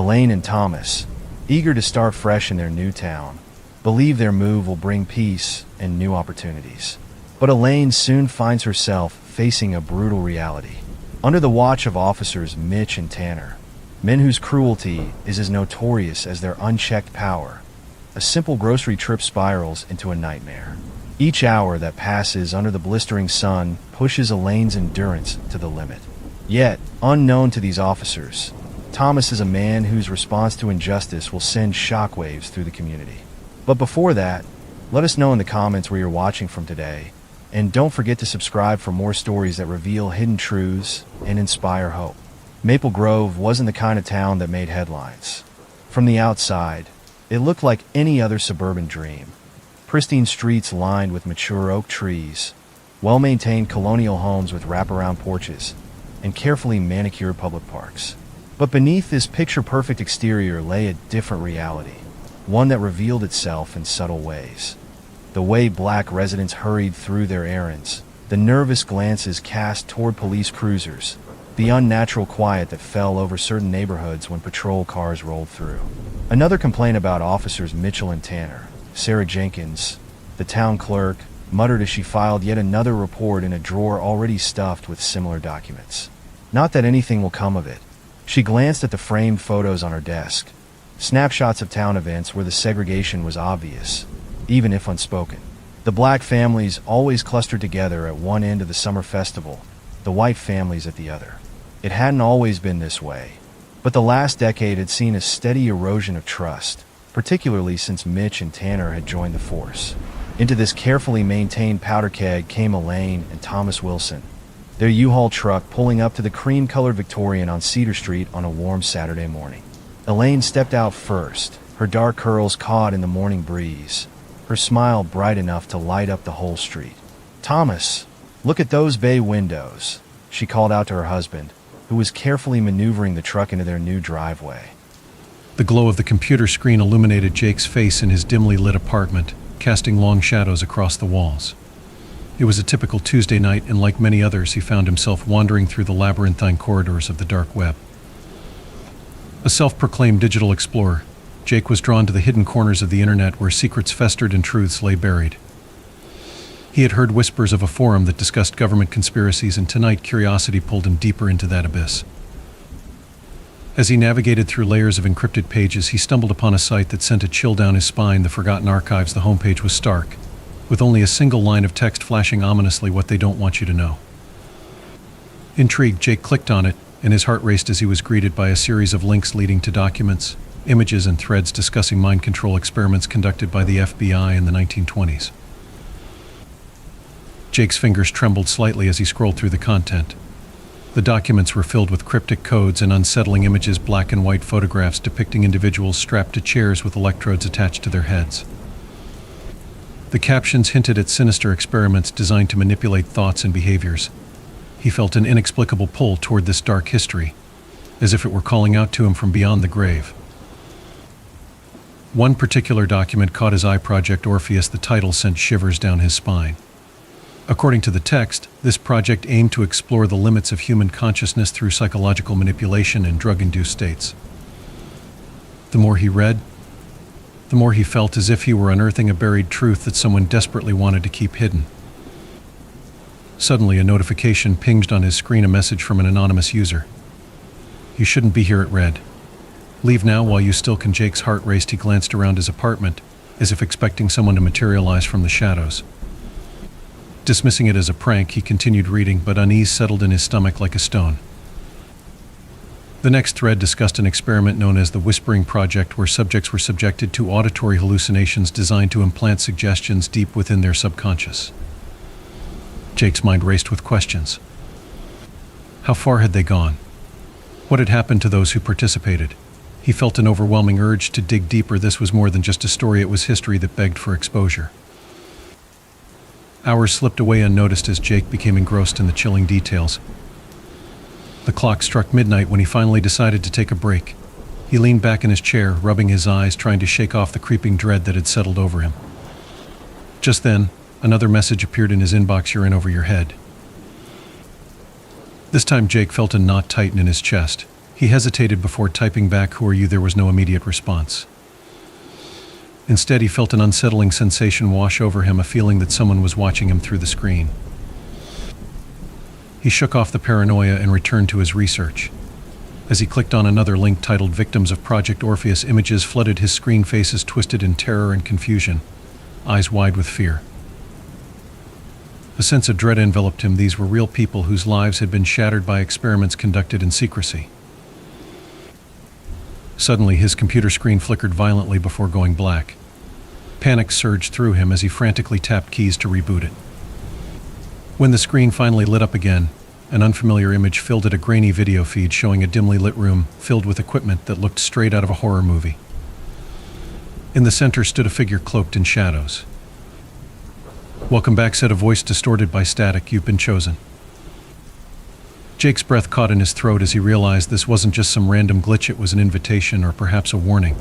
Elaine and Thomas, eager to start fresh in their new town, believe their move will bring peace and new opportunities. But Elaine soon finds herself facing a brutal reality. Under the watch of officers Mitch and Tanner, men whose cruelty is as notorious as their unchecked power, a simple grocery trip spirals into a nightmare. Each hour that passes under the blistering sun pushes Elaine's endurance to the limit. Yet, unknown to these officers, Thomas is a man whose response to injustice will send shockwaves through the community. But before that, let us know in the comments where you're watching from today, and don't forget to subscribe for more stories that reveal hidden truths and inspire hope. Maple Grove wasn't the kind of town that made headlines. From the outside, it looked like any other suburban dream. Pristine streets lined with mature oak trees, well-maintained colonial homes with wraparound porches, and carefully manicured public parks. But beneath this picture-perfect exterior lay a different reality, one that revealed itself in subtle ways. The way Black residents hurried through their errands, the nervous glances cast toward police cruisers, the unnatural quiet that fell over certain neighborhoods when patrol cars rolled through. Another complaint about officers Mitchell and Tanner. Sarah Jenkins, the town clerk, muttered as she filed yet another report in a drawer already stuffed with similar documents. Not that anything will come of it. She glanced at the framed photos on her desk, snapshots of town events where the segregation was obvious, even if unspoken. The Black families always clustered together at one end of the summer festival, the white families at the other. It hadn't always been this way, but the last decade had seen a steady erosion of trust, particularly since Mitch and Tanner had joined the force. Into this carefully maintained powder keg came Elaine and Thomas Wilson, their U-Haul truck pulling up to the cream-colored Victorian on Cedar Street on a warm Saturday morning. Elaine stepped out first, her dark curls caught in the morning breeze, her smile bright enough to light up the whole street. "Thomas, look at those bay windows," she called out to her husband, who was carefully maneuvering the truck into their new driveway. The glow of the computer screen illuminated Jake's face in his dimly lit apartment, casting long shadows across the walls. It was a typical Tuesday night, and like many others, he found himself wandering through the labyrinthine corridors of the dark web. A self-proclaimed digital explorer, Jake was drawn to the hidden corners of the internet where secrets festered and truths lay buried. He had heard whispers of a forum that discussed government conspiracies, and tonight curiosity pulled him deeper into that abyss. As he navigated through layers of encrypted pages, he stumbled upon a site that sent a chill down his spine. The Forgotten Archives. The homepage was stark, with only a single line of text flashing ominously what they don't want you to know. Intrigued, Jake clicked on it, and his heart raced as he was greeted by a series of links leading to documents, images, and threads discussing mind control experiments conducted by the FBI in the 1920s. Jake's fingers trembled slightly as he scrolled through the content. The documents were filled with cryptic codes and unsettling images, black and white photographs depicting individuals strapped to chairs with electrodes attached to their heads. The captions hinted at sinister experiments designed to manipulate thoughts and behaviors. He felt an inexplicable pull toward this dark history, as if it were calling out to him from beyond the grave. One particular document caught his eye: Project Orpheus. The title sent shivers down his spine. According to the text, this project aimed to explore the limits of human consciousness through psychological manipulation and drug-induced states. The more he read, the more he felt as if he were unearthing a buried truth that someone desperately wanted to keep hidden. Suddenly, a notification pinged on his screen, a message from an anonymous user. "You shouldn't be here," it read. "Leave now while you still can." Jake's heart raced. He glanced around his apartment, as if expecting someone to materialize from the shadows. Dismissing it as a prank, he continued reading, but unease settled in his stomach like a stone. The next thread discussed an experiment known as the Whispering Project, where subjects were subjected to auditory hallucinations designed to implant suggestions deep within their subconscious. Jake's mind raced with questions. How far had they gone? What had happened to those who participated? He felt an overwhelming urge to dig deeper. This was more than just a story, it was history that begged for exposure. Hours slipped away unnoticed as Jake became engrossed in the chilling details. The clock struck midnight when he finally decided to take a break. He leaned back in his chair, rubbing his eyes, trying to shake off the creeping dread that had settled over him. Just then, another message appeared in his inbox: "You're in over your head." This time Jake felt a knot tighten in his chest. He hesitated before typing back, "Who are you?" There was no immediate response. Instead, he felt an unsettling sensation wash over him, a feeling that someone was watching him through the screen. He shook off the paranoia and returned to his research. As he clicked on another link titled "Victims of Project Orpheus," images flooded his screen, faces twisted in terror and confusion, eyes wide with fear. A sense of dread enveloped him. These were real people whose lives had been shattered by experiments conducted in secrecy. Suddenly, his computer screen flickered violently before going black. Panic surged through him as he frantically tapped keys to reboot it. When the screen finally lit up again, an unfamiliar image filled it, a grainy video feed showing a dimly lit room filled with equipment that looked straight out of a horror movie. In the center stood a figure cloaked in shadows. "Welcome back," said a voice distorted by static. "You've been chosen." Jake's breath caught in his throat as he realized this wasn't just some random glitch, it was an invitation, or perhaps a warning.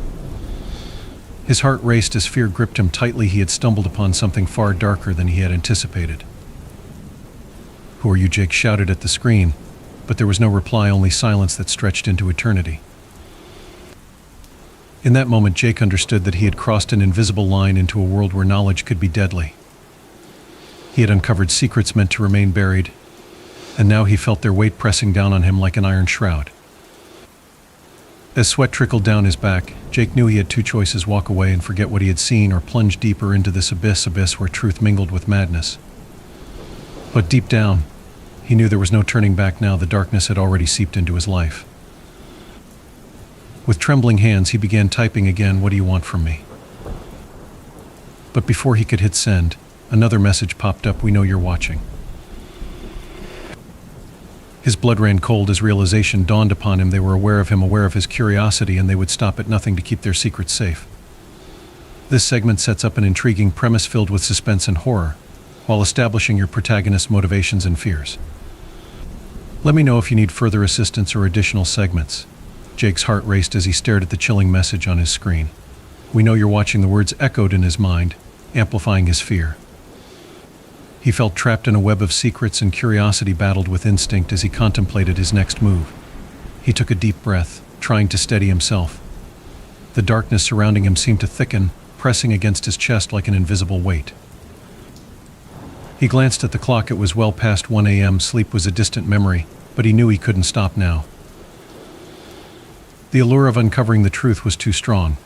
His heart raced as fear gripped him tightly. He had stumbled upon something far darker than he had anticipated. "Who are you?" Jake shouted at the screen, but there was no reply, only silence that stretched into eternity. In that moment, Jake understood that he had crossed an invisible line into a world where knowledge could be deadly. He had uncovered secrets meant to remain buried, and now he felt their weight pressing down on him like an iron shroud. As sweat trickled down his back, Jake knew he had two choices: walk away and forget what he had seen, or plunge deeper into this abyss where truth mingled with madness. But deep down, he knew there was no turning back now. The darkness had already seeped into his life. With trembling hands, he began typing again, "What do you want from me?" But before he could hit send, another message popped up, "We know you're watching." His blood ran cold as realization dawned upon him. They were aware of him, aware of his curiosity, and they would stop at nothing to keep their secrets safe. This segment sets up an intriguing premise filled with suspense and horror, while establishing your protagonist's motivations and fears. Let me know if you need further assistance or additional segments. Jake's heart raced as he stared at the chilling message on his screen. "We know you're watching." The words echoed in his mind, amplifying his fear. He felt trapped in a web of secrets, and curiosity battled with instinct as he contemplated his next move. He took a deep breath, trying to steady himself. The darkness surrounding him seemed to thicken, pressing against his chest like an invisible weight. He glanced at the clock. It was well past 1 a.m. Sleep was a distant memory, but he knew he couldn't stop now. The allure of uncovering the truth was too strong.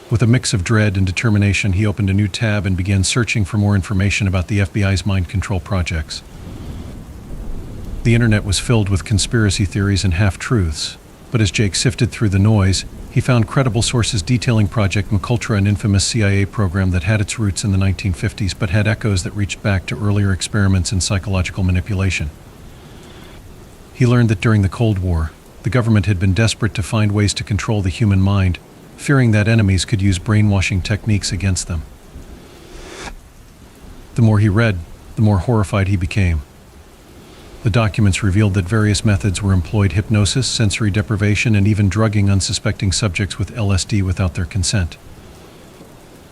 With a mix of dread and determination, he opened a new tab and began searching for more information about the FBI's mind control projects. The internet was filled with conspiracy theories and half-truths, but as Jake sifted through the noise, he found credible sources detailing Project MKUltra, an infamous CIA program that had its roots in the 1950s but had echoes that reached back to earlier experiments in psychological manipulation. He learned that during the Cold War, the government had been desperate to find ways to control the human mind, fearing that enemies could use brainwashing techniques against them. The more he read, the more horrified he became. The documents revealed that various methods were employed: hypnosis, sensory deprivation, and even drugging unsuspecting subjects with LSD without their consent.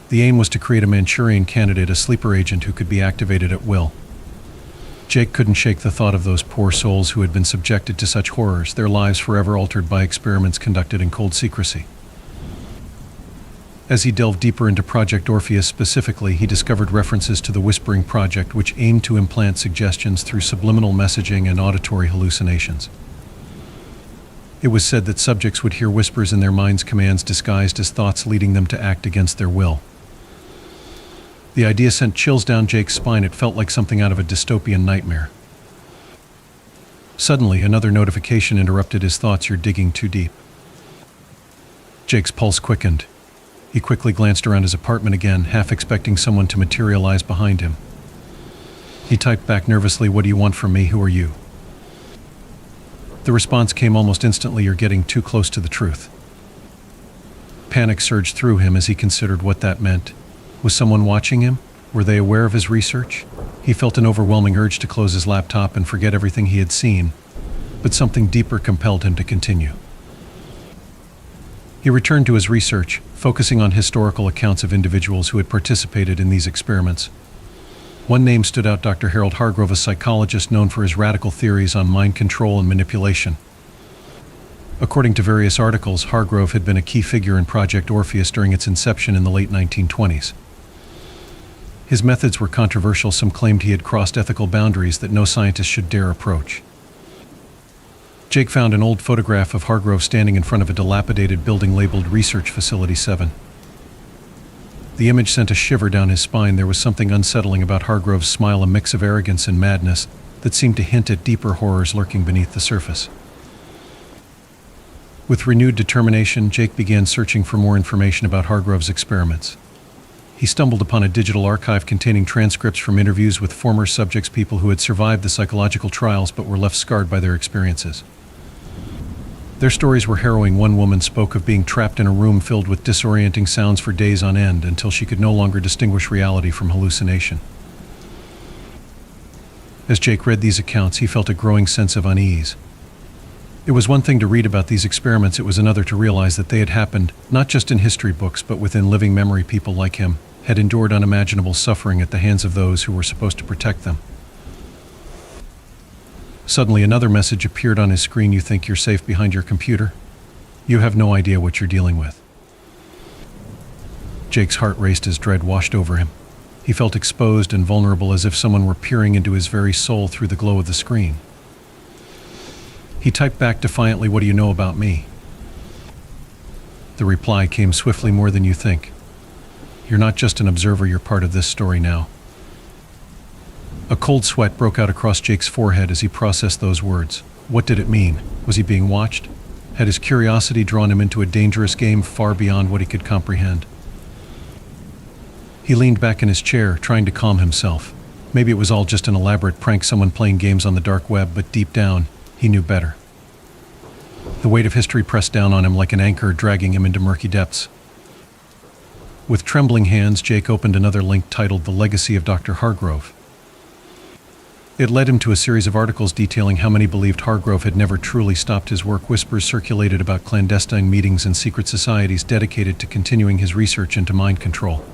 The aim was to create a Manchurian candidate, a sleeper agent who could be activated at will. Jake couldn't shake the thought of those poor souls who had been subjected to such horrors, their lives forever altered by experiments conducted in cold secrecy. As he delved deeper into Project Orpheus specifically, he discovered references to the Whispering Project, which aimed to implant suggestions through subliminal messaging and auditory hallucinations. It was said that subjects would hear whispers in their minds, commands disguised as thoughts, leading them to act against their will. The idea sent chills down Jake's spine. It felt like something out of a dystopian nightmare. Suddenly, another notification interrupted his thoughts. "You're digging too deep." Jake's pulse quickened. He quickly glanced around his apartment again, half expecting someone to materialize behind him. He typed back nervously, "What do you want from me? Who are you?" The response came almost instantly, "You're getting too close to the truth." Panic surged through him as he considered what that meant. Was someone watching him? Were they aware of his research? He felt an overwhelming urge to close his laptop and forget everything he had seen, but something deeper compelled him to continue. He returned to his research, focusing on historical accounts of individuals who had participated in these experiments. One name stood out: Dr. Harold Hargrove, a psychologist known for his radical theories on mind control and manipulation. According to various articles, Hargrove had been a key figure in Project Orpheus during its inception in the late 1920s. His methods were controversial. Some claimed he had crossed ethical boundaries that no scientist should dare approach. Jake found an old photograph of Hargrove standing in front of a dilapidated building labeled Research Facility 7. The image sent a shiver down his spine. There was something unsettling about Hargrove's smile, a mix of arrogance and madness that seemed to hint at deeper horrors lurking beneath the surface. With renewed determination, Jake began searching for more information about Hargrove's experiments. He stumbled upon a digital archive containing transcripts from interviews with former subjects, people who had survived the psychological trials but were left scarred by their experiences. Their stories were harrowing. One woman spoke of being trapped in a room filled with disorienting sounds for days on end until she could no longer distinguish reality from hallucination. As Jake read these accounts, he felt a growing sense of unease. It was one thing to read about these experiments, it was another to realize that they had happened, not just in history books but within living memory. People like him had endured unimaginable suffering at the hands of those who were supposed to protect them. Suddenly, another message appeared on his screen. You think you're safe behind your computer? You have no idea what you're dealing with. Jake's heart raced as dread washed over him. He felt exposed and vulnerable, as if someone were peering into his very soul through the glow of the screen. He typed back defiantly, "What do you know about me?" The reply came swiftly, "More than you think. You're not just an observer, you're part of this story now." A cold sweat broke out across Jake's forehead as he processed those words. What did it mean? Was he being watched? Had his curiosity drawn him into a dangerous game far beyond what he could comprehend? He leaned back in his chair, trying to calm himself. Maybe it was all just an elaborate prank, someone playing games on the dark web, but deep down, he knew better. The weight of history pressed down on him like an anchor, dragging him into murky depths. With trembling hands, Jake opened another link titled "The Legacy of Dr. Hargrove." It led him to a series of articles detailing how many believed Hargrove had never truly stopped his work. Whispers circulated about clandestine meetings and secret societies dedicated to continuing his research into mind control.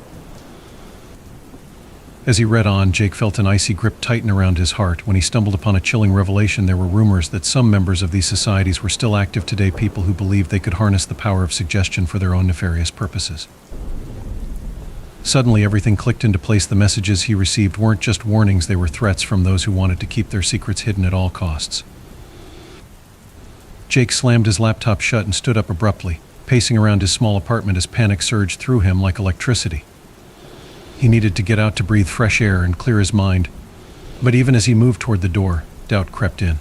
As he read on, Jake felt an icy grip tighten around his heart when he stumbled upon a chilling revelation. There were rumors that some members of these societies were still active today, people who believed they could harness the power of suggestion for their own nefarious purposes. Suddenly, everything clicked into place. The messages he received weren't just warnings, they were threats from those who wanted to keep their secrets hidden at all costs. Jake slammed his laptop shut and stood up abruptly, pacing around his small apartment as panic surged through him like electricity. He needed to get out to breathe fresh air and clear his mind, but even as he moved toward the door, doubt crept in.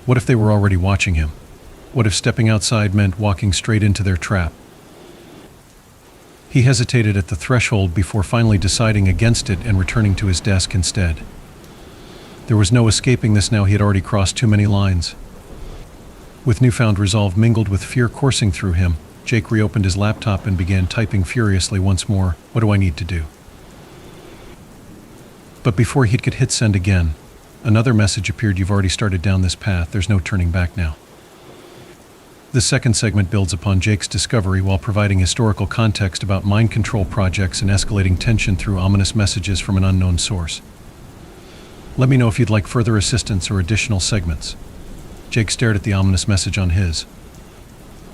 What if they were already watching him? What if stepping outside meant walking straight into their trap? He hesitated at the threshold before finally deciding against it and returning to his desk instead. There was no escaping this now. He had already crossed too many lines. With newfound resolve mingled with fear coursing through him, Jake reopened his laptop and began typing furiously once more. What do I need to do? But before he could hit send again, another message appeared. You've already started down this path. There's no turning back now. The second segment builds upon Jake's discovery while providing historical context about mind control projects and escalating tension through ominous messages from an unknown source. Let me know if you'd like further assistance or additional segments. Jake stared at the ominous message on his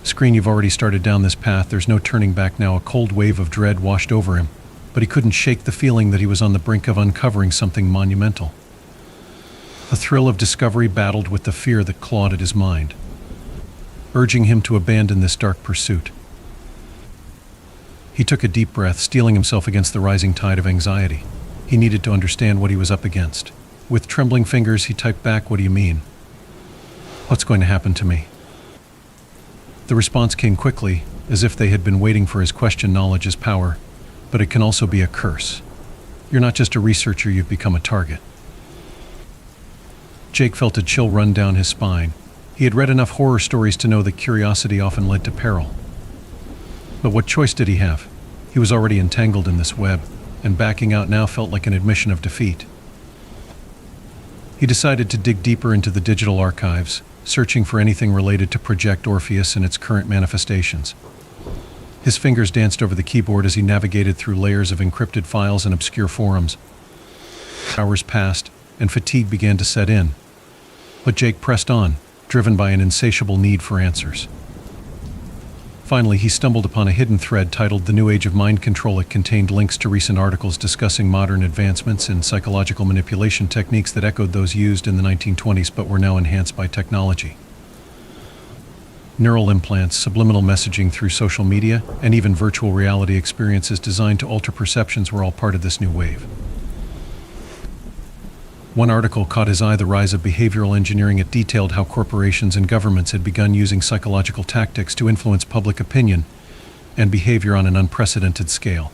screen. You've already started down this path. There's no turning back now. A cold wave of dread washed over him, but he couldn't shake the feeling that he was on the brink of uncovering something monumental. A thrill of discovery battled with the fear that clawed at his mind, urging him to abandon this dark pursuit. He took a deep breath, steeling himself against the rising tide of anxiety. He needed to understand what he was up against. With trembling fingers, he typed back, "What do you mean? What's going to happen to me?" The response came quickly, as if they had been waiting for his question. Knowledge is power, but it can also be a curse. You're not just a researcher, you've become a target. Jake felt a chill run down his spine. He had read enough horror stories to know that curiosity often led to peril. But what choice did he have? He was already entangled in this web, and backing out now felt like an admission of defeat. He decided to dig deeper into the digital archives, searching for anything related to Project Orpheus and its current manifestations. His fingers danced over the keyboard as he navigated through layers of encrypted files and obscure forums. Hours passed, and fatigue began to set in. But Jake pressed on, driven by an insatiable need for answers. Finally, he stumbled upon a hidden thread titled The New Age of Mind Control. It contained links to recent articles discussing modern advancements in psychological manipulation techniques that echoed those used in the 1920s but were now enhanced by technology. Neural implants, subliminal messaging through social media, and even virtual reality experiences designed to alter perceptions were all part of this new wave. One article caught his eye: The Rise of Behavioral Engineering. It detailed how corporations and governments had begun using psychological tactics to influence public opinion and behavior on an unprecedented scale.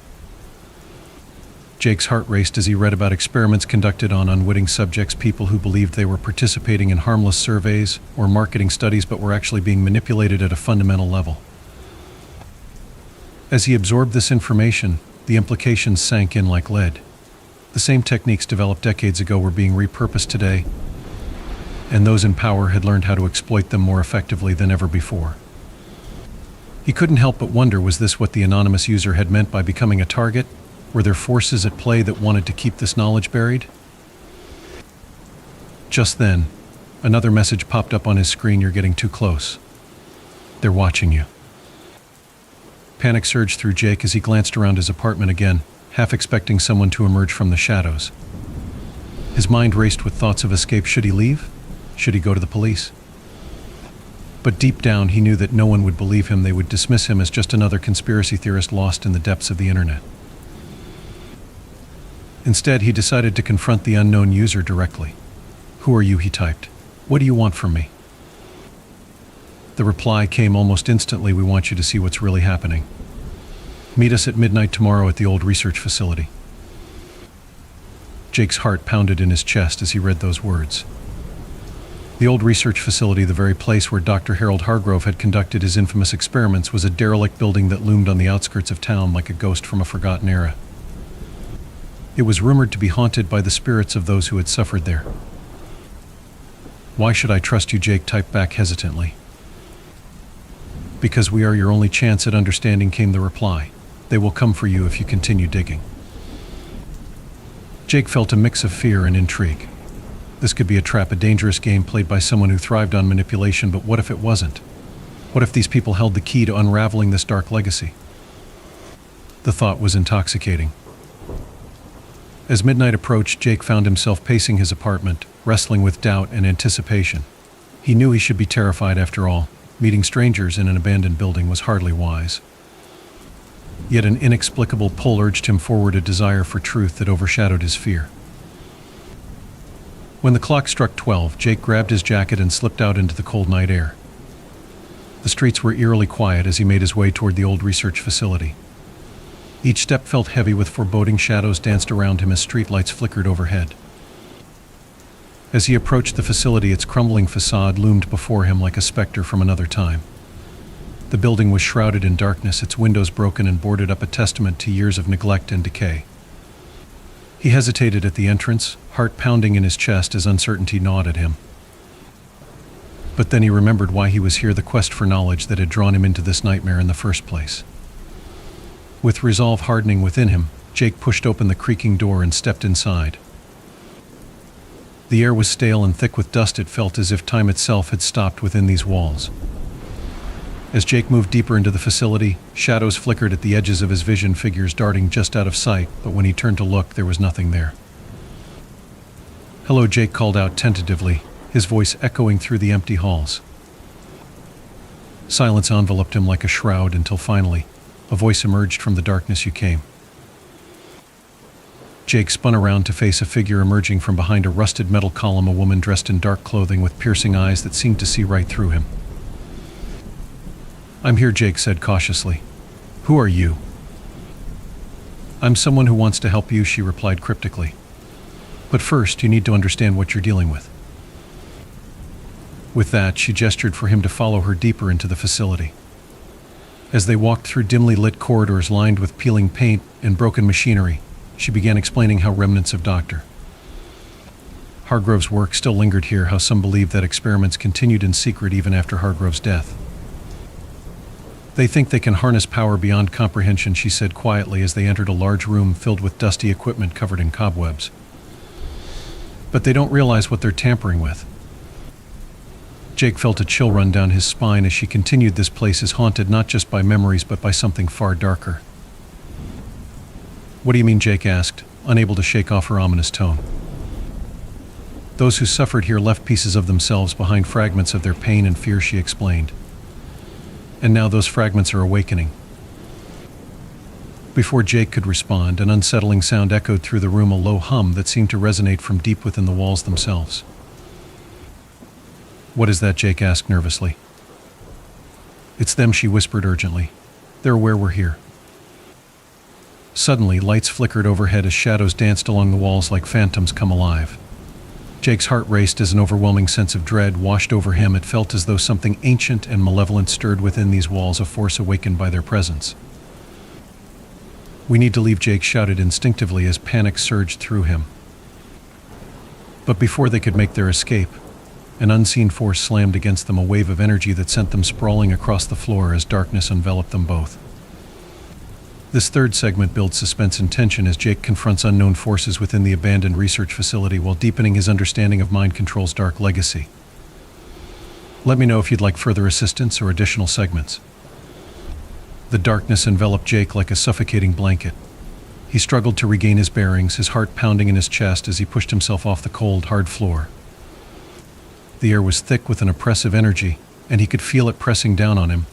Jake's heart raced as he read about experiments conducted on unwitting subjects, people who believed they were participating in harmless surveys or marketing studies but were actually being manipulated at a fundamental level. As he absorbed this information, the implications sank in like lead. The same techniques developed decades ago were being repurposed today, and those in power had learned how to exploit them more effectively than ever before. He couldn't help but wonder, was this what the anonymous user had meant by becoming a target? Were there forces at play that wanted to keep this knowledge buried? Just then, another message popped up on his screen: You're getting too close. They're watching you. Panic surged through Jake as he glanced around his apartment again, half expecting someone to emerge from the shadows. His mind raced with thoughts of escape. Should he leave? Should he go to the police? But deep down, he knew that no one would believe him. They would dismiss him as just another conspiracy theorist lost in the depths of the internet. Instead, he decided to confront the unknown user directly. "Who are you?" he typed. "What do you want from me?" The reply came almost instantly: "We want you to see what's really happening. Meet us at midnight tomorrow at the old research facility." Jake's heart pounded in his chest as he read those words. The old research facility, the very place where Dr. Harold Hargrove had conducted his infamous experiments, was a derelict building that loomed on the outskirts of town like a ghost from a forgotten era. It was rumored to be haunted by the spirits of those who had suffered there. "Why should I trust you?" Jake typed back hesitantly. "Because we are your only chance at understanding," came the reply. "They will come for you if you continue digging." Jake felt a mix of fear and intrigue. This could be a trap, a dangerous game played by someone who thrived on manipulation, but what if it wasn't? What if these people held the key to unraveling this dark legacy? The thought was intoxicating. As midnight approached, Jake found himself pacing his apartment, wrestling with doubt and anticipation. He knew he should be terrified. After all, meeting strangers in an abandoned building was hardly wise. Yet an inexplicable pull urged him forward, a desire for truth that overshadowed his fear. When the clock struck 12, Jake grabbed his jacket and slipped out into the cold night air. The streets were eerily quiet as he made his way toward the old research facility. Each step felt heavy with foreboding. Shadows danced around him as streetlights flickered overhead. As he approached the facility, its crumbling facade loomed before him like a specter from another time. The building was shrouded in darkness, its windows broken and boarded up, a testament to years of neglect and decay. He hesitated at the entrance, heart pounding in his chest as uncertainty gnawed at him. But then he remembered why he was here, the quest for knowledge that had drawn him into this nightmare in the first place. With resolve hardening within him, Jake pushed open the creaking door and stepped inside. The air was stale and thick with dust. It felt as if time itself had stopped within these walls. As Jake moved deeper into the facility, shadows flickered at the edges of his vision, figures darting just out of sight, but when he turned to look, there was nothing there. "Hello," Jake called out tentatively, his voice echoing through the empty halls. Silence enveloped him like a shroud until finally, a voice emerged from the darkness. "You came." Jake spun around to face a figure emerging from behind a rusted metal column, a woman dressed in dark clothing with piercing eyes that seemed to see right through him. "I'm here," Jake said cautiously. "Who are you?" "I'm someone who wants to help you," she replied cryptically. "But first, you need to understand what you're dealing with." With that, she gestured for him to follow her deeper into the facility. As they walked through dimly lit corridors lined with peeling paint and broken machinery, she began explaining how remnants of Dr. Hargrove's work still lingered here, how some believed that experiments continued in secret even after Hargrove's death. "They think they can harness power beyond comprehension," she said quietly as they entered a large room filled with dusty equipment covered in cobwebs. "But they don't realize what they're tampering with." Jake felt a chill run down his spine as she continued. This place is haunted not just by memories but by something far darker. What do you mean? Jake asked, unable to shake off her ominous tone. Those who suffered here left pieces of themselves behind, fragments of their pain and fear, she explained. And now those fragments are awakening. Before Jake could respond, an unsettling sound echoed through the room, a low hum that seemed to resonate from deep within the walls themselves. What is that? Jake asked nervously. It's them, she whispered urgently. They're aware we're here. Suddenly, lights flickered overhead as shadows danced along the walls like phantoms come alive. Jake's heart raced as an overwhelming sense of dread washed over him. It felt as though something ancient and malevolent stirred within these walls, a force awakened by their presence. We need to leave, Jake shouted instinctively as panic surged through him. But before they could make their escape, an unseen force slammed against them, a wave of energy that sent them sprawling across the floor as darkness enveloped them both. This third segment builds suspense and tension as Jake confronts unknown forces within the abandoned research facility while deepening his understanding of mind control's dark legacy. Let me know if you'd like further assistance or additional segments. The darkness enveloped Jake like a suffocating blanket. He struggled to regain his bearings, his heart pounding in his chest as he pushed himself off the cold, hard floor. The air was thick with an oppressive energy, and he could feel it pressing down on him,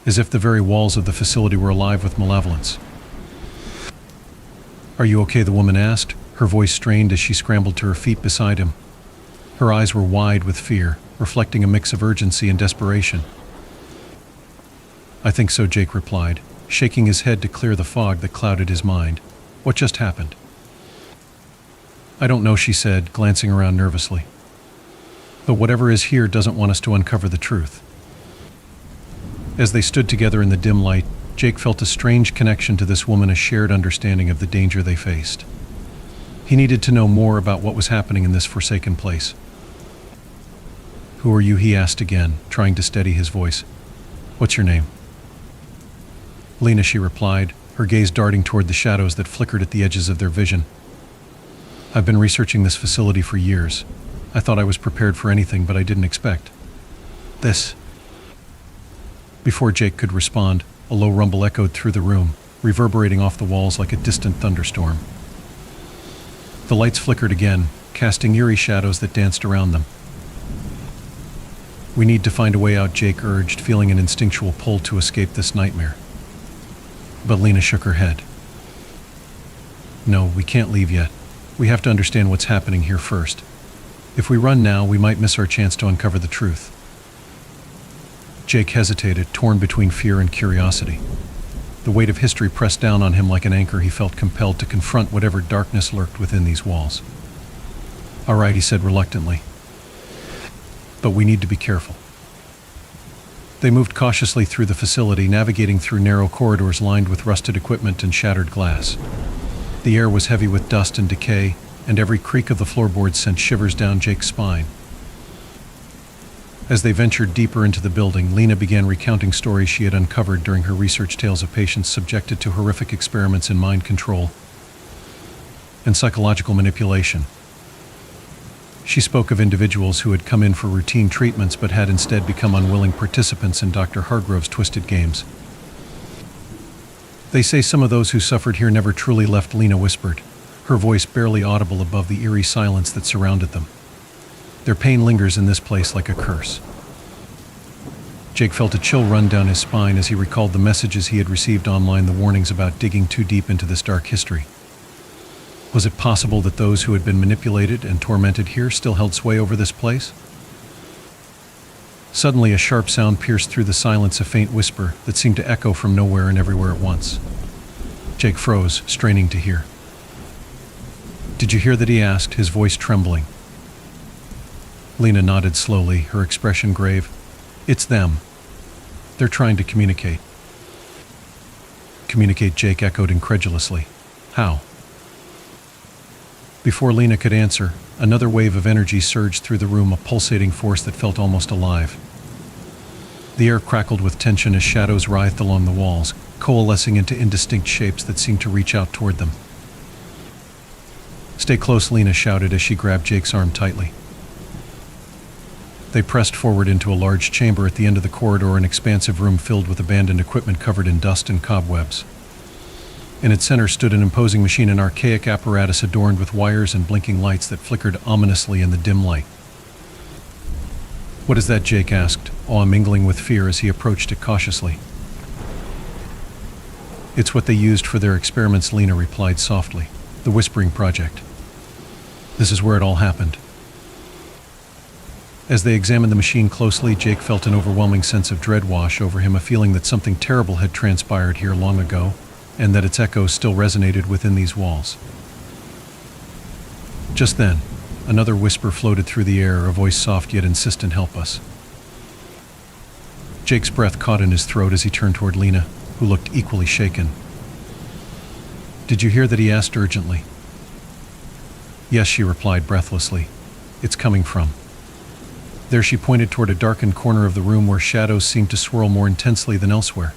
as if the very walls of the facility were alive with malevolence. Are you okay? The woman asked, her voice strained as she scrambled to her feet beside him. Her eyes were wide with fear, reflecting a mix of urgency and desperation. I think so, Jake replied, shaking his head to clear the fog that clouded his mind. What just happened? I don't know, she said, glancing around nervously. But whatever is here doesn't want us to uncover the truth. As they stood together in the dim light, Jake felt a strange connection to this woman, a shared understanding of the danger they faced. He needed to know more about what was happening in this forsaken place. Who are you? He asked again, trying to steady his voice. What's your name? Lena, she replied, her gaze darting toward the shadows that flickered at the edges of their vision. I've been researching this facility for years. I thought I was prepared for anything, but I didn't expect this. Before Jake could respond, a low rumble echoed through the room, reverberating off the walls like a distant thunderstorm. The lights flickered again, casting eerie shadows that danced around them. We need to find a way out, Jake urged, feeling an instinctual pull to escape this nightmare. But Lena shook her head. No, we can't leave yet. We have to understand what's happening here first. If we run now, we might miss our chance to uncover the truth. Jake hesitated, torn between fear and curiosity. The weight of history pressed down on him like an anchor. He felt compelled to confront whatever darkness lurked within these walls. All right, he said reluctantly. But we need to be careful. They moved cautiously through the facility, navigating through narrow corridors lined with rusted equipment and shattered glass. The air was heavy with dust and decay, and every creak of the floorboards sent shivers down Jake's spine. As they ventured deeper into the building, Lena began recounting stories she had uncovered during her research, tales of patients subjected to horrific experiments in mind control and psychological manipulation. She spoke of individuals who had come in for routine treatments but had instead become unwilling participants in Dr. Hargrove's twisted games. They say some of those who suffered here never truly left, Lena whispered, her voice barely audible above the eerie silence that surrounded them. Their pain lingers in this place like a curse. Jake felt a chill run down his spine as he recalled the messages he had received online, the warnings about digging too deep into this dark history. Was it possible that those who had been manipulated and tormented here still held sway over this place? Suddenly, a sharp sound pierced through the silence, a faint whisper that seemed to echo from nowhere and everywhere at once. Jake froze, straining to hear. Did you hear that? He asked, his voice trembling. Lena nodded slowly, her expression grave. It's them. They're trying to communicate. Communicate, Jake echoed incredulously. How? Before Lena could answer, another wave of energy surged through the room, a pulsating force that felt almost alive. The air crackled with tension as shadows writhed along the walls, coalescing into indistinct shapes that seemed to reach out toward them. Stay close, Lena shouted as she grabbed Jake's arm tightly. They pressed forward into a large chamber at the end of the corridor, an expansive room filled with abandoned equipment covered in dust and cobwebs. In its center stood an imposing machine, an archaic apparatus adorned with wires and blinking lights that flickered ominously in the dim light. "What is that?" Jake asked, awe mingling with fear as he approached it cautiously. "It's what they used for their experiments," Lena replied softly. "The Whispering Project. This is where it all happened." As they examined the machine closely, Jake felt an overwhelming sense of dread wash over him, a feeling that something terrible had transpired here long ago, and that its echoes still resonated within these walls. Just then, another whisper floated through the air, a voice soft yet insistent. "Help us." Jake's breath caught in his throat as he turned toward Lena, who looked equally shaken. "Did you hear that?" he asked urgently. "Yes," she replied breathlessly. "It's coming from." There she pointed toward a darkened corner of the room where shadows seemed to swirl more intensely than elsewhere.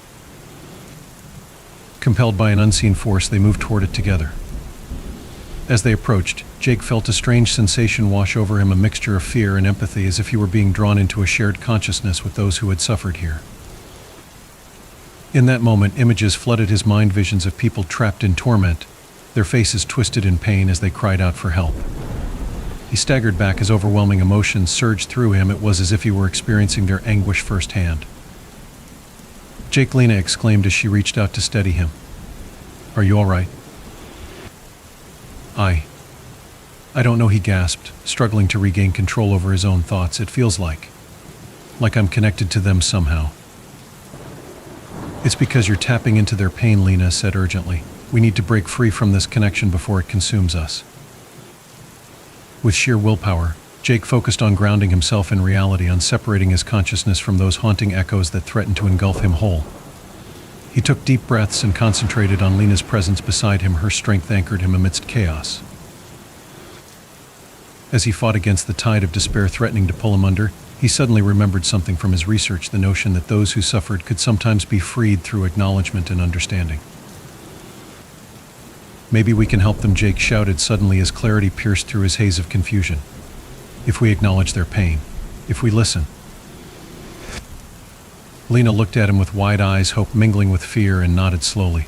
Compelled by an unseen force, they moved toward it together. As they approached, Jake felt a strange sensation wash over him, a mixture of fear and empathy, as if he were being drawn into a shared consciousness with those who had suffered here. In that moment, images flooded his mind, visions of people trapped in torment, their faces twisted in pain as they cried out for help. He staggered back as overwhelming emotions surged through him. It was as if he were experiencing their anguish firsthand. "Jake," Lena exclaimed as she reached out to steady him. "Are you all right?" I don't know," he gasped, struggling to regain control over his own thoughts. "It feels like I'm connected to them somehow." "It's because you're tapping into their pain," Lena said urgently. "We need to break free from this connection before it consumes us." With sheer willpower, Jake focused on grounding himself in reality, on separating his consciousness from those haunting echoes that threatened to engulf him whole. He took deep breaths and concentrated on Lena's presence beside him. Her strength anchored him amidst chaos. As he fought against the tide of despair threatening to pull him under, he suddenly remembered something from his research: the notion that those who suffered could sometimes be freed through acknowledgement and understanding. "Maybe we can help them," Jake shouted suddenly as clarity pierced through his haze of confusion. "If we acknowledge their pain, if we listen." Lena looked at him with wide eyes, hope mingling with fear, and nodded slowly.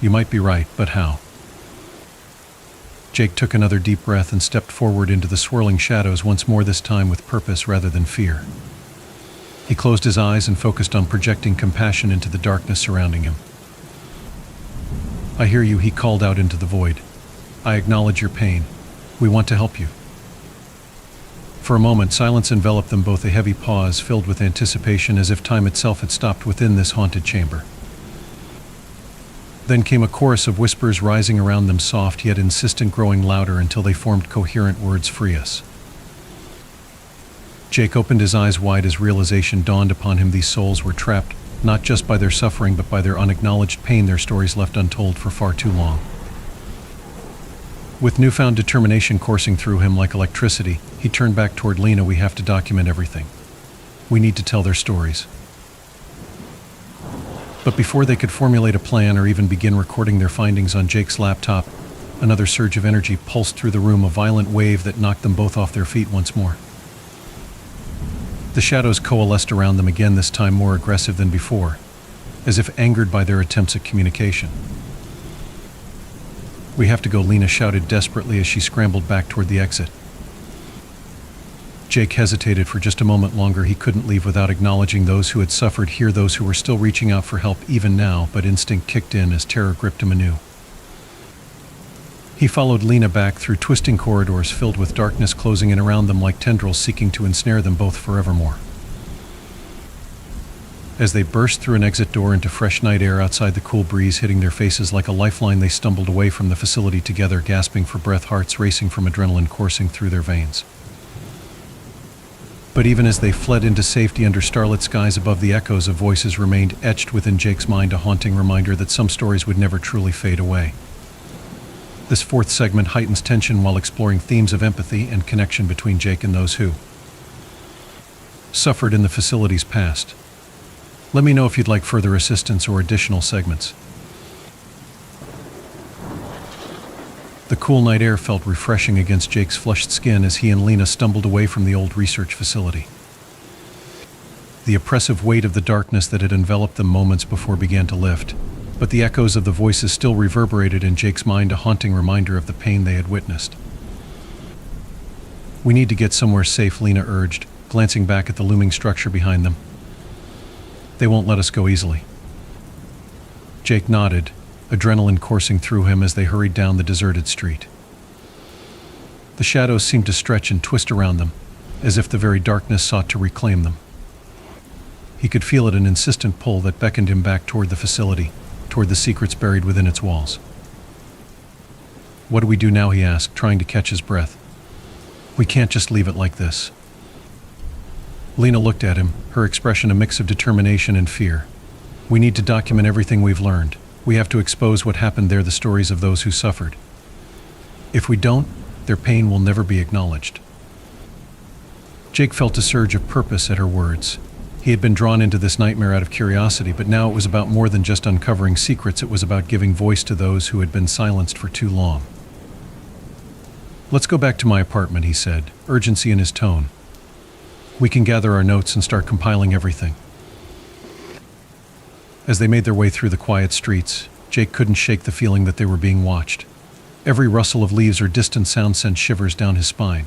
"You might be right, but how?" Jake took another deep breath and stepped forward into the swirling shadows once more, this time with purpose rather than fear. He closed his eyes and focused on projecting compassion into the darkness surrounding him. "I hear you," he called out into the void. "I acknowledge your pain. We want to help you." For a moment, silence enveloped them both, a heavy pause filled with anticipation, as if time itself had stopped within this haunted chamber. Then came a chorus of whispers rising around them, soft yet insistent, growing louder until they formed coherent words: "Free us." Jake opened his eyes wide as realization dawned upon him. These souls were trapped, not just by their suffering but by their unacknowledged pain, their stories left untold for far too long. With newfound determination coursing through him like electricity, he turned back toward Lena. "We have to document everything. We need to tell their stories." But before they could formulate a plan or even begin recording their findings on Jake's laptop, another surge of energy pulsed through the room, a violent wave that knocked them both off their feet once more. The shadows coalesced around them again, this time more aggressive than before, as if angered by their attempts at communication. "We have to go," Lena shouted desperately as she scrambled back toward the exit. Jake hesitated for just a moment longer. He couldn't leave without acknowledging those who had suffered here, those who were still reaching out for help even now, but instinct kicked in as terror gripped him anew. He followed Lena back through twisting corridors filled with darkness, closing in around them like tendrils seeking to ensnare them both forevermore. As they burst through an exit door into fresh night air outside, the cool breeze hitting their faces like a lifeline, they stumbled away from the facility together, gasping for breath, hearts racing from adrenaline coursing through their veins. But even as they fled into safety under starlit skies above, the echoes of voices remained etched within Jake's mind, a haunting reminder that some stories would never truly fade away. This fourth segment heightens tension while exploring themes of empathy and connection between Jake and those who suffered in the facility's past. Let me know if you'd like further assistance or additional segments. The cool night air felt refreshing against Jake's flushed skin as he and Lena stumbled away from the old research facility. The oppressive weight of the darkness that had enveloped them moments before began to lift, but the echoes of the voices still reverberated in Jake's mind, a haunting reminder of the pain they had witnessed. "We need to get somewhere safe," Lena urged, glancing back at the looming structure behind them. "They won't let us go easily." Jake nodded, adrenaline coursing through him as they hurried down the deserted street. The shadows seemed to stretch and twist around them, as if the very darkness sought to reclaim them. He could feel it, an insistent pull that beckoned him back toward the facility, toward the secrets buried within its walls. "What do we do now?" he asked, trying to catch his breath. "We can't just leave it like this." Lena looked at him, her expression a mix of determination and fear. "We need to document everything we've learned. We have to expose what happened there, the stories of those who suffered. If we don't, their pain will never be acknowledged." Jake felt a surge of purpose at her words. He had been drawn into this nightmare out of curiosity, but now it was about more than just uncovering secrets. It was about giving voice to those who had been silenced for too long. "Let's go back to my apartment," he said, urgency in his tone. "We can gather our notes and start compiling everything." As they made their way through the quiet streets, Jake couldn't shake the feeling that they were being watched. Every rustle of leaves or distant sound sent shivers down his spine.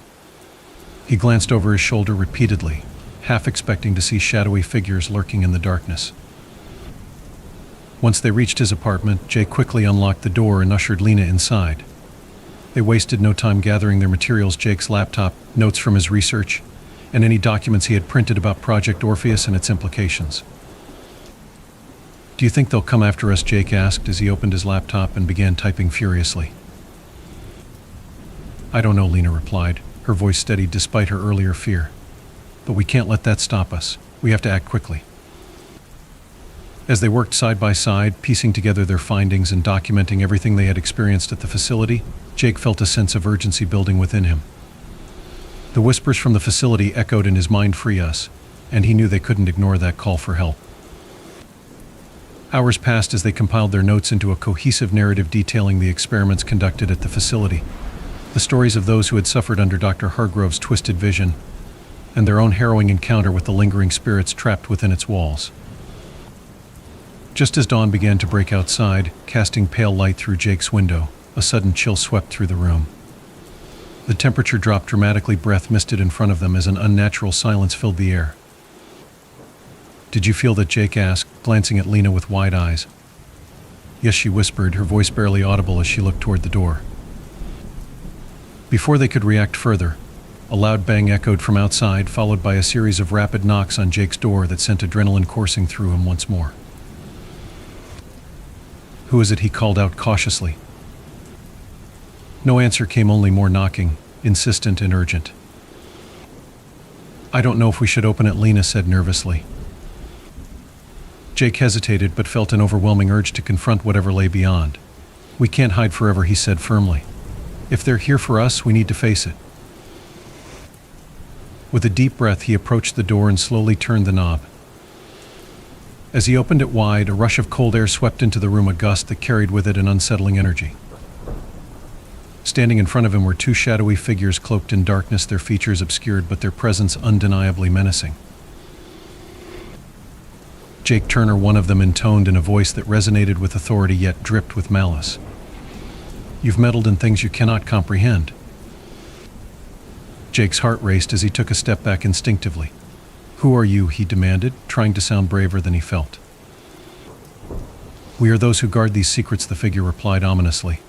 He glanced over his shoulder repeatedly, half expecting to see shadowy figures lurking in the darkness. Once they reached his apartment, Jake quickly unlocked the door and ushered Lena inside. They wasted no time gathering their materials: Jake's laptop, notes from his research, and any documents he had printed about Project Orpheus and its implications. "Do you think they'll come after us?" Jake asked as he opened his laptop and began typing furiously. "I don't know," Lena replied, her voice steady despite her earlier fear. "But we can't let that stop us. We have to act quickly." As they worked side by side, piecing together their findings and documenting everything they had experienced at the facility, Jake felt a sense of urgency building within him. The whispers from the facility echoed in his mind, "Free us," and he knew they couldn't ignore that call for help. Hours passed as they compiled their notes into a cohesive narrative detailing the experiments conducted at the facility, the stories of those who had suffered under Dr. Hargrove's twisted vision, and their own harrowing encounter with the lingering spirits trapped within its walls. Just as dawn began to break outside, casting pale light through Jake's window, a sudden chill swept through the room. The temperature dropped dramatically, breath misted in front of them as an unnatural silence filled the air. "Did you feel that?" Jake asked, glancing at Lena with wide eyes. "Yes," she whispered, her voice barely audible as she looked toward the door. Before they could react further, a loud bang echoed from outside, followed by a series of rapid knocks on Jake's door that sent adrenaline coursing through him once more. "Who is it?" he called out cautiously. No answer came, only more knocking, insistent and urgent. "I don't know if we should open it," Lena said nervously. Jake hesitated but felt an overwhelming urge to confront whatever lay beyond. "We can't hide forever," he said firmly. "If they're here for us, we need to face it." With a deep breath, he approached the door and slowly turned the knob. As he opened it wide, a rush of cold air swept into the room, a gust that carried with it an unsettling energy. Standing in front of him were two shadowy figures cloaked in darkness, their features obscured but their presence undeniably menacing. Jake Turner, one of them, intoned in a voice that resonated with authority yet dripped with malice. "You've meddled in things you cannot comprehend." Jake's heart raced as he took a step back instinctively. "Who are you?" he demanded, trying to sound braver than he felt. "We are those who guard these secrets," the figure replied ominously.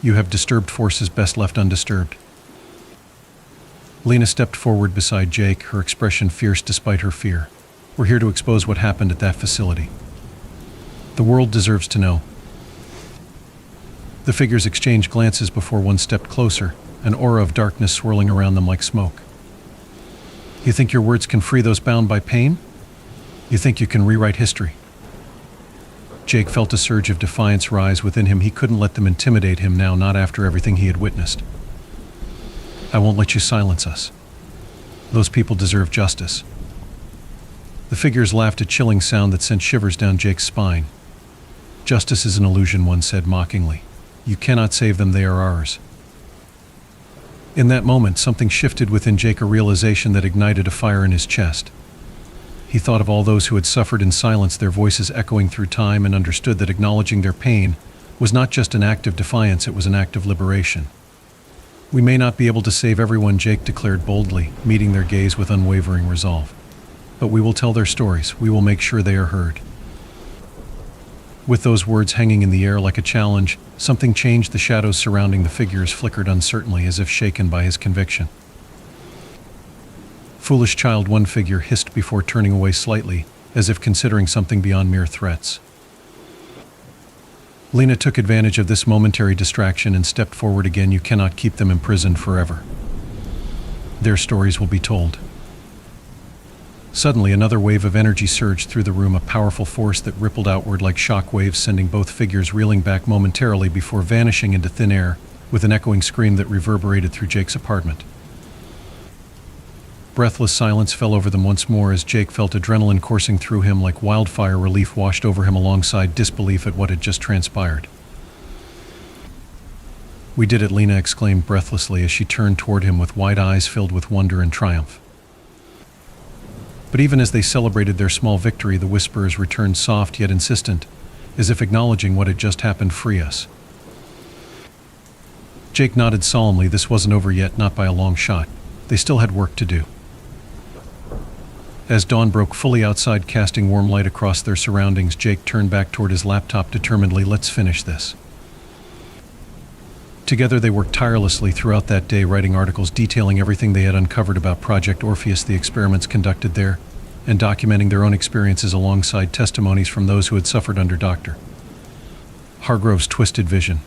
"You have disturbed forces best left undisturbed." Lena stepped forward beside Jake, her expression fierce despite her fear. "We're here to expose what happened at that facility. The world deserves to know." The figures exchanged glances before one stepped closer, an aura of darkness swirling around them like smoke. "You think your words can free those bound by pain? You think you can rewrite history?" Jake felt a surge of defiance rise within him. He couldn't let them intimidate him now, not after everything he had witnessed. "I won't let you silence us. Those people deserve justice." The figures laughed, a chilling sound that sent shivers down Jake's spine. "Justice is an illusion," one said mockingly. "You cannot save them, they are ours." In that moment, something shifted within Jake, a realization that ignited a fire in his chest. He thought of all those who had suffered in silence, their voices echoing through time, and understood that acknowledging their pain was not just an act of defiance, it was an act of liberation. "We may not be able to save everyone," Jake declared boldly, meeting their gaze with unwavering resolve. "But we will tell their stories. We will make sure they are heard." With those words hanging in the air like a challenge, something changed. The shadows surrounding the figures flickered uncertainly, as if shaken by his conviction. "Foolish child," one figure hissed before turning away slightly, as if considering something beyond mere threats. Lena took advantage of this momentary distraction and stepped forward again. "You cannot keep them imprisoned forever. Their stories will be told." Suddenly, another wave of energy surged through the room, a powerful force that rippled outward like shock waves, sending both figures reeling back momentarily before vanishing into thin air with an echoing scream that reverberated through Jake's apartment. Breathless silence fell over them once more as Jake felt adrenaline coursing through him like wildfire. Relief washed over him alongside disbelief at what had just transpired. "We did it," Lena exclaimed breathlessly as she turned toward him with wide eyes filled with wonder and triumph. But even as they celebrated their small victory, the whispers returned, soft yet insistent, as if acknowledging what had just happened. "Free us." Jake nodded solemnly. This wasn't over yet, not by a long shot. They still had work to do. As dawn broke fully outside, casting warm light across their surroundings, Jake turned back toward his laptop determinedly. "Let's finish this." Together they worked tirelessly throughout that day, writing articles detailing everything they had uncovered about Project Orpheus, the experiments conducted there, and documenting their own experiences alongside testimonies from those who had suffered under Dr. Hargrove's twisted vision.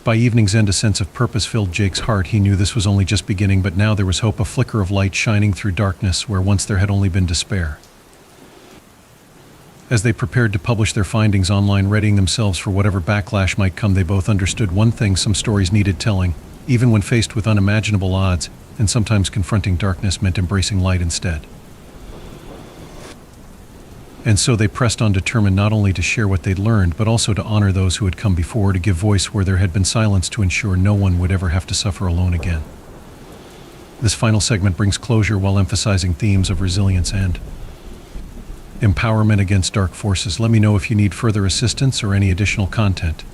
By evening's end, a sense of purpose filled Jake's heart. He knew this was only just beginning, but now there was hope, a flicker of light shining through darkness where once there had only been despair. As they prepared to publish their findings online, readying themselves for whatever backlash might come, they both understood one thing: some stories needed telling, even when faced with unimaginable odds, and sometimes confronting darkness meant embracing light instead. And so they pressed on, determined not only to share what they'd learned, but also to honor those who had come before, to give voice where there had been silence, to ensure no one would ever have to suffer alone again. This final segment brings closure while emphasizing themes of resilience and empowerment against dark forces. Let me know if you need further assistance or any additional content.